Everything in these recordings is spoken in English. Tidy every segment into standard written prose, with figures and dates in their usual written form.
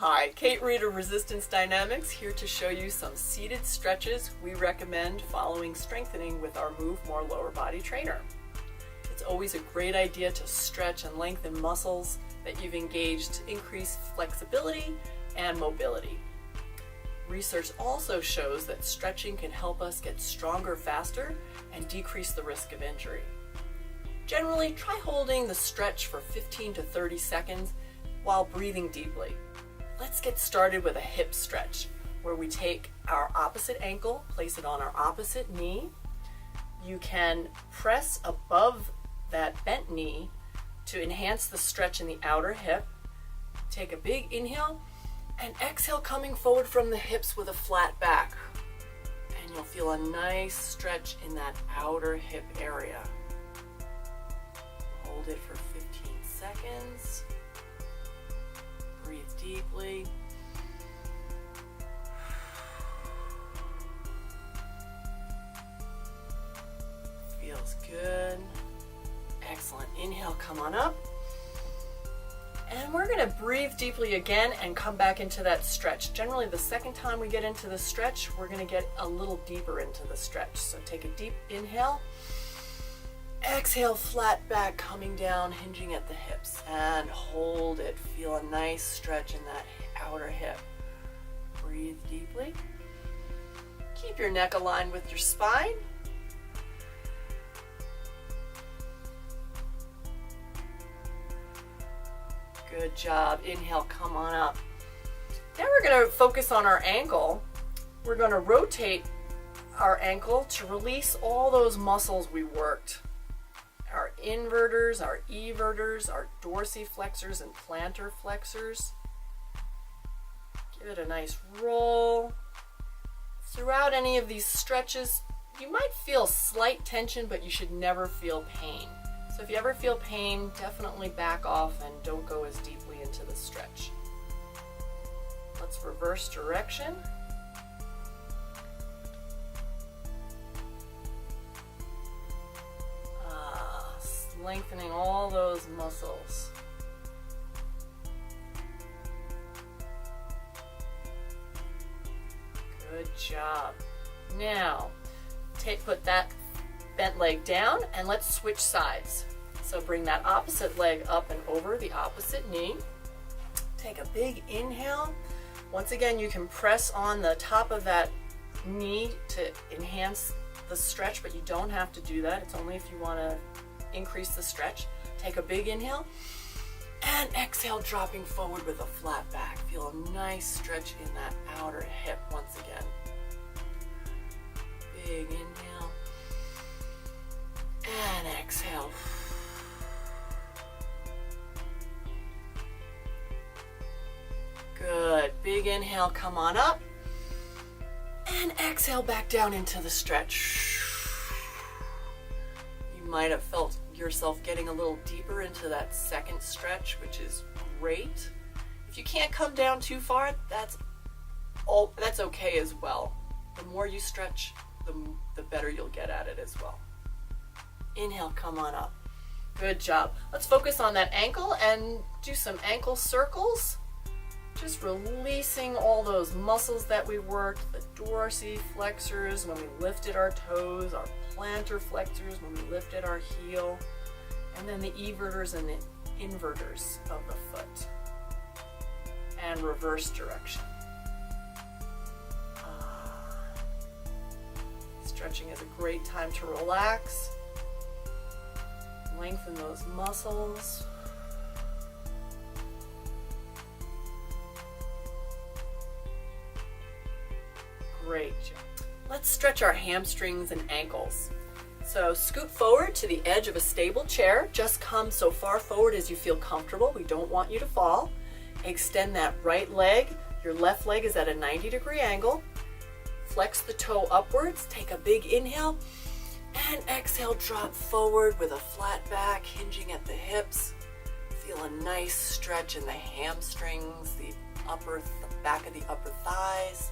Hi, Cate Reade of Resistance Dynamics here to show you some seated stretches we recommend following strengthening with our MoveMor lower body trainer. It's always a great idea to stretch and lengthen muscles that you've engaged to increase flexibility and mobility. Research also shows that stretching can help us get stronger faster and decrease the risk of injury. Generally, try holding the stretch for 15 to 30 seconds while breathing deeply. Let's get started with a hip stretch, where we take our opposite ankle, place it on our opposite knee. You can press above that bent knee to enhance the stretch in the outer hip. Take a big inhale and exhale, coming forward from the hips with a flat back. And you'll feel a nice stretch in that outer hip area. Hold it for 15 seconds. Breathe deeply. Feels good. Excellent. Inhale, come on up. And we're going to breathe deeply again and come back into that stretch. Generally, the second time we get into the stretch, we're going to get a little deeper into the stretch. So take a deep inhale. Exhale, flat back, coming down, hinging at the hips, and hold it. Feel a nice stretch in that outer hip. Breathe deeply. Keep your neck aligned with your spine. Good job. Inhale, come on up. Now we're going to focus on our ankle. We're going to rotate our ankle to release all those muscles we worked. Our inverters, our everters, our dorsiflexors and plantar flexors. Give it a nice roll. Throughout any of these stretches, you might feel slight tension, but you should never feel pain. So if you ever feel pain, definitely back off and don't go as deeply into the stretch. Let's reverse direction. Lengthening all those muscles. Good job. Now, put that bent leg down and let's switch sides. So bring that opposite leg up and over the opposite knee. Take a big inhale. Once again, you can press on the top of that knee to enhance the stretch, but you don't have to do that. It's only if you want to increase the stretch. Take a big inhale and exhale, dropping forward with a flat back. Feel a nice stretch in that outer hip once again. Big inhale and exhale. Good. Big inhale, come on up and exhale back down into the stretch. Might have felt yourself getting a little deeper into that second stretch, which is great. If you can't come down too far, that's okay as well. The more you stretch, the better you'll get at it as well. Inhale, come on up. Good job. Let's focus on that ankle and do some ankle circles. Just releasing all those muscles that we worked, the dorsiflexors when we lifted our toes, our plantar flexors when we lifted our heel, and then the everters and the inverters of the foot. And reverse direction. Stretching is a great time to relax. Lengthen those muscles. Great job. Let's stretch our hamstrings and ankles. So scoot forward to the edge of a stable chair. Just come so far forward as you feel comfortable. We don't want you to fall. Extend that right leg. Your left leg is at a 90-degree angle. Flex the toe upwards. Take a big inhale and exhale, drop forward with a flat back, hinging at the hips. Feel a nice stretch in the hamstrings, the back of the upper thighs.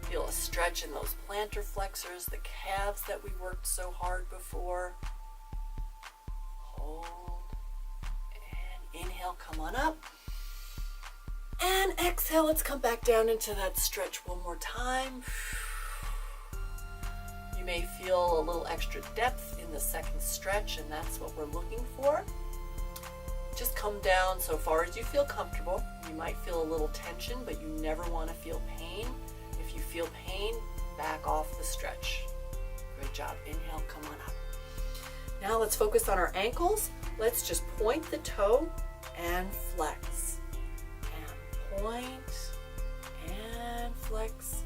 Feel a stretch in those plantar flexors, the calves that we worked so hard before. Hold and inhale, come on up. And exhale, let's come back down into that stretch one more time. You may feel a little extra depth in the second stretch, and that's what we're looking for. Just come down so far as you feel comfortable. You might feel a little tension, but you never want to feel pain. If you feel pain, back off the stretch. Good job. Inhale, come on up. Now let's focus on our ankles. Let's just point the toe and flex. And point and flex.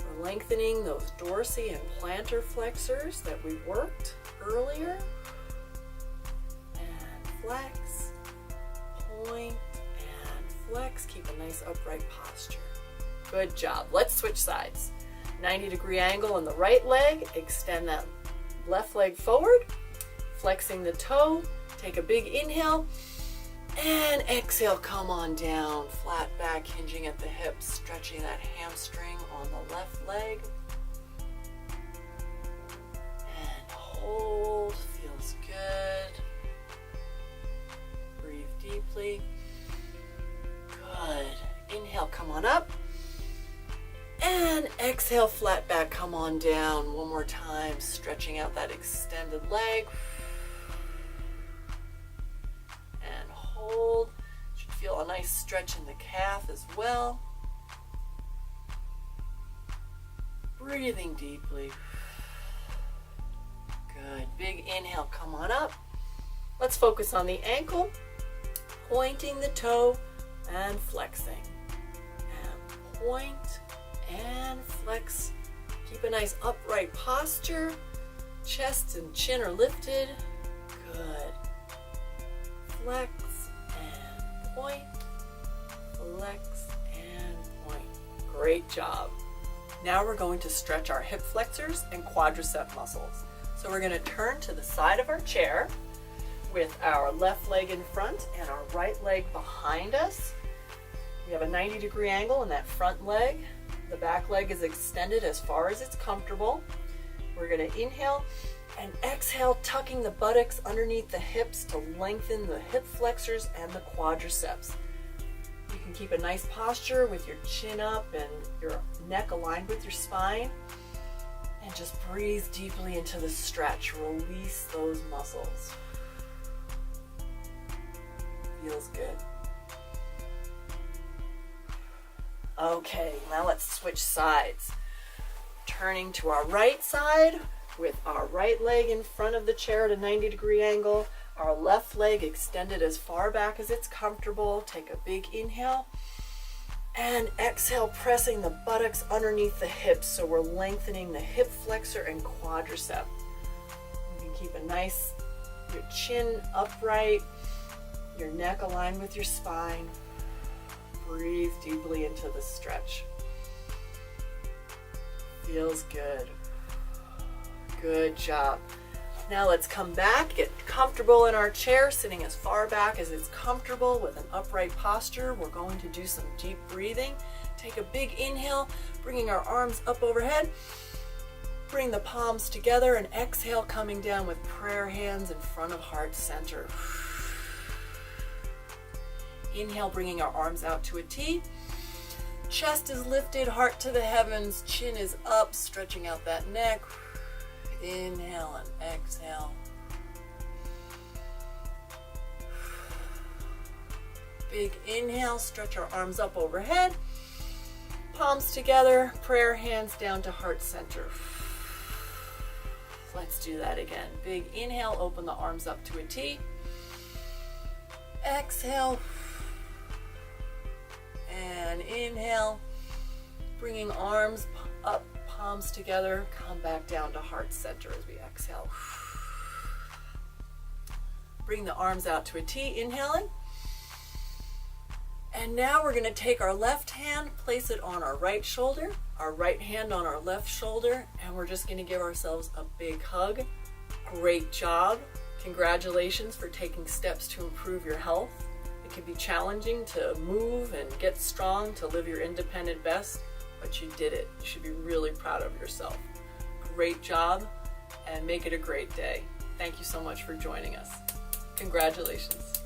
We're lengthening those dorsal and plantar flexors that we worked earlier. Flex, point, and flex. Keep a nice upright posture. Good job. Let's switch sides. 90-degree angle in the right leg. Extend that left leg forward. Flexing the toe. Take a big inhale. And exhale, come on down. Flat back, hinging at the hips. Stretching that hamstring on the left leg. And hold. Feels good. Breathe deeply. Good. Inhale, come on up. And exhale, flat back, come on down. One more time, stretching out that extended leg. And hold. Should feel a nice stretch in the calf as well. Breathing deeply. Good. Big inhale, come on up. Let's focus on the ankle. Pointing the toe and flexing. And point and flex. Keep a nice upright posture. Chest and chin are lifted. Good. Flex and point. Flex and point. Great job. Now we're going to stretch our hip flexors and quadricep muscles. So we're going to turn to the side of our chair with our left leg in front and our right leg behind us. We have a 90-degree angle in that front leg. The back leg is extended as far as it's comfortable. We're going to inhale and exhale, tucking the buttocks underneath the hips to lengthen the hip flexors and the quadriceps. You can keep a nice posture with your chin up and your neck aligned with your spine. And just breathe deeply into the stretch. Release those muscles. Feels good. Okay, now let's switch sides. Turning to our right side with our right leg in front of the chair at a 90-degree angle. Our left leg extended as far back as it's comfortable. Take a big inhale. And exhale, pressing the buttocks underneath the hips. So we're lengthening the hip flexor and quadricep. You can keep your chin upright. Your neck aligned with your spine. Breathe deeply into the stretch. Feels good. Good job. Now let's come back, get comfortable in our chair, sitting as far back as it's comfortable with an upright posture. We're going to do some deep breathing. Take a big inhale, bringing our arms up overhead. Bring the palms together and exhale, coming down with prayer hands in front of heart center. Inhale, bringing our arms out to a T. Chest is lifted, heart to the heavens, chin is up, stretching out that neck. Inhale and exhale. Big inhale, stretch our arms up overhead. Palms together, prayer hands down to heart center. Let's do that again. Big inhale, open the arms up to a T. Exhale. And inhale, bringing arms up, palms together, come back down to heart center as we exhale. Bring the arms out to a T, inhaling. And now we're going to take our left hand, place it on our right shoulder, our right hand on our left shoulder, and we're just going to give ourselves a big hug. Great job. Congratulations for taking steps to improve your health. It can be challenging to move and get strong to live your independent best, but you did it. You should be really proud of yourself. Great job, and make it a great day. Thank you so much for joining us. Congratulations.